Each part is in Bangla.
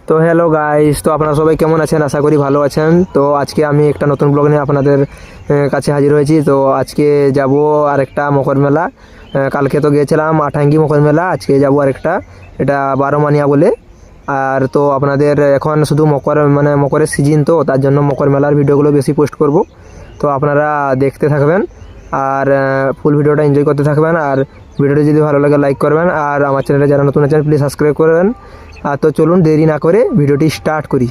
তো হ্যালো গাইস, তো আপনারা সবাই কেমন আছেন? আশা করি ভালো আছেন। তো আজকে আমি একটা নতুন ব্লগ নিয়ে আপনাদের কাছে হাজির হয়েছি। তো আজকে যাব আরেকটা মকর মেলা। কালকে তো গিয়েছিলাম আঠাঙ্গি মকর মেলা, আজকে যাব আরেকটা, এটা বারোমানিয়া বলে। আর তো আপনাদের এখন শুধু মকরের সিজন, তো তার জন্য মকর মেলার ভিডিওগুলো বেশি পোস্ট করব। তো আপনারা দেখতে থাকবেন আর ফুল ভিডিওটা এনজয় করতে থাকবেন। আর ভিডিওটি যদি ভালো লাগে লাইক করবেন, আর আমার চ্যানেলে যারা নতুন আছেন প্লিজ সাবস্ক্রাইব করবেন। আর তো চলুন দেরি না করে ভিডিওটি স্টার্ট করি।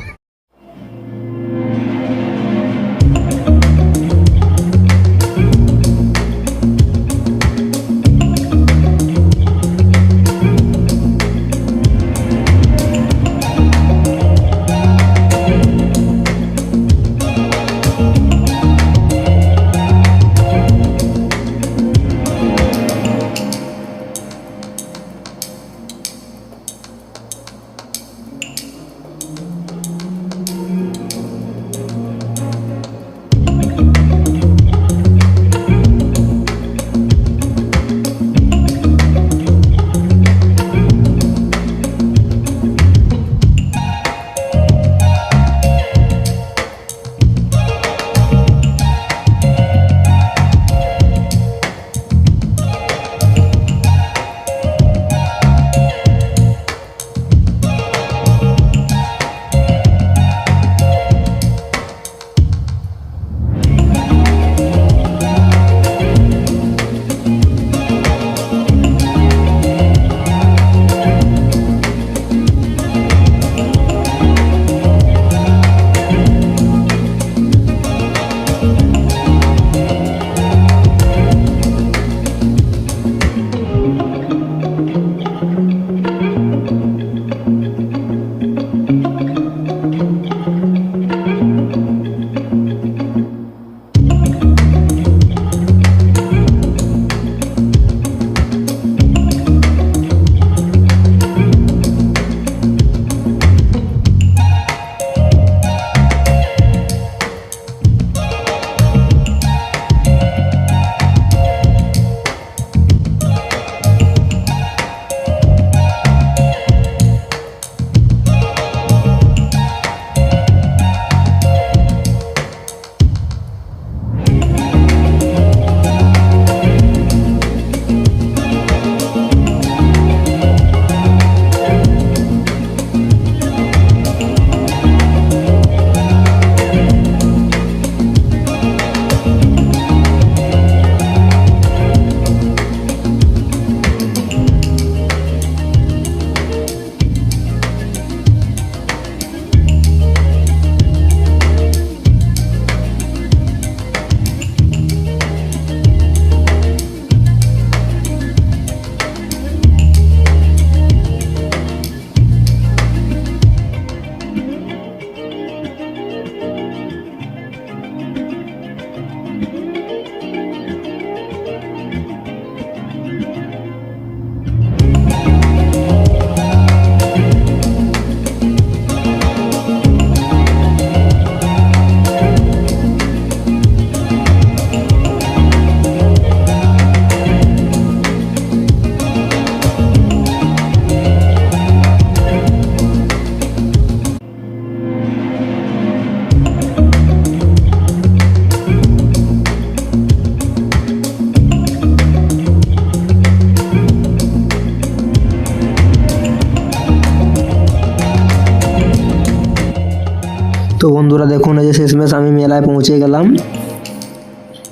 তো বন্ধুরা দেখুন, এই যে শেষমেশ আমি মেলায় পৌঁছে গেলাম।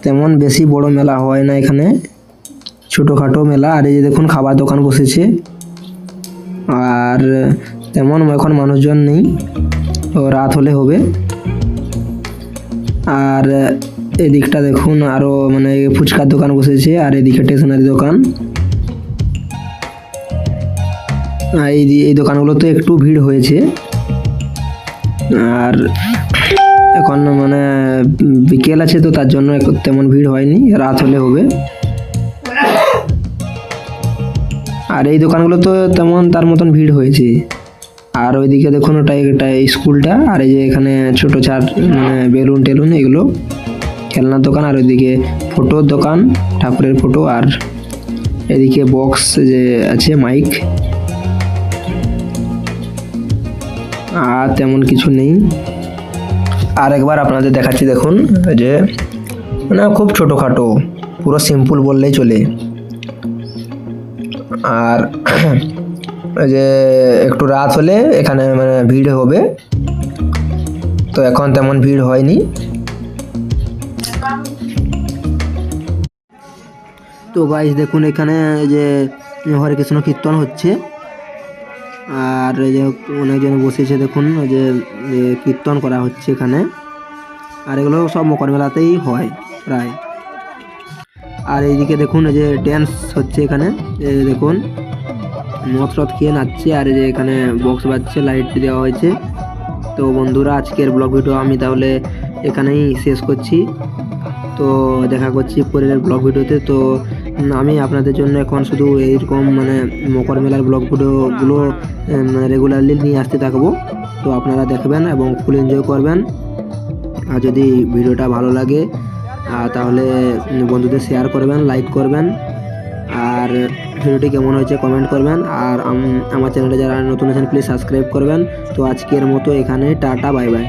তেমন বেশি বড় মেলা হয় না এখানে, ছোটোখাটো মেলা। আর এই যে দেখুন খাবার দোকান বসেছে, আর তেমন এখন মানুষজন নেই, তো রাত হলে হবে। আর এদিকটা দেখুন আরও ফুচকার দোকান বসেছে, আর এদিকে স্টেশনারি দোকান। এই দোকানগুলোতে একটু ভিড় হয়েছে। আর এখন বিকেল আছে, তো তার জন্য তেমন ভিড় হয়নি, রাত হলে হবে। আর এই দোকানগুলো তো তেমন তার মতন ভিড় হয়েছে। আর ওইদিকে দেখুন ওটা একটা স্কুলটা, আর এই যে এখানে ছোটো ছাট বেলুন টেলুন এগুলো খেলনার দোকান। আর ওইদিকে ফটোর দোকান, ঠাকুরের ফটো। আর এদিকে বক্স যে আছে মাইক। আর তেমন কিছু নেই। আর একবার আপনাদের দেখাচ্ছি, দেখুন যে মানে খুব ছোটোখাটো, পুরো সিম্পল বললেই চলে। আর ওই যে একটু রাত হলে এখানে মানে ভিড় হবে, তো এখন তেমন ভিড় হয়নি। তো গাইস দেখুন এখানে যে হরে কৃষ্ণ কীর্তন হচ্ছে, আর এই যে অনেকজন বসেছে, দেখুন ওই যে কীর্তন করা হচ্ছে এখানে। আর এগুলো সব মকর মেলাতেই হয় প্রায়। আর এইদিকে দেখুন এই যে ড্যান্স হচ্ছে এখানে, এই যে দেখুন মদ টদ খেয়ে নাচছে, আর এই যে এখানে বক্স বাজছে, লাইট দেওয়া হয়েছে। তো বন্ধুরা, আজকের ব্লগ ভিডিও আমি তাহলে এখানেই শেষ করছি। তো দেখা করছি পরের ব্লগ ভিডিওতে। তো আমি আপনাদের জন্য এখন শুধু এইরকম মানে মকর মেলার ব্লগ ভিডিওগুলো রেগুলারলি নিয়ে আসতে থাকবো। তো আপনারা দেখবেন এবং ফুল এনজয় করবেন। আর যদি ভিডিওটা ভালো লাগে তাহলে বন্ধুদের শেয়ার করবেন, লাইক করবেন, আর ভিডিওটি কেমন হয়েছে কমেন্ট করবেন। আর আমার চ্যানেলে যারা নতুন আছেন প্লিজ সাবস্ক্রাইব করবেন। তো আজকের মতো এখানে টাটা, বাই বাই।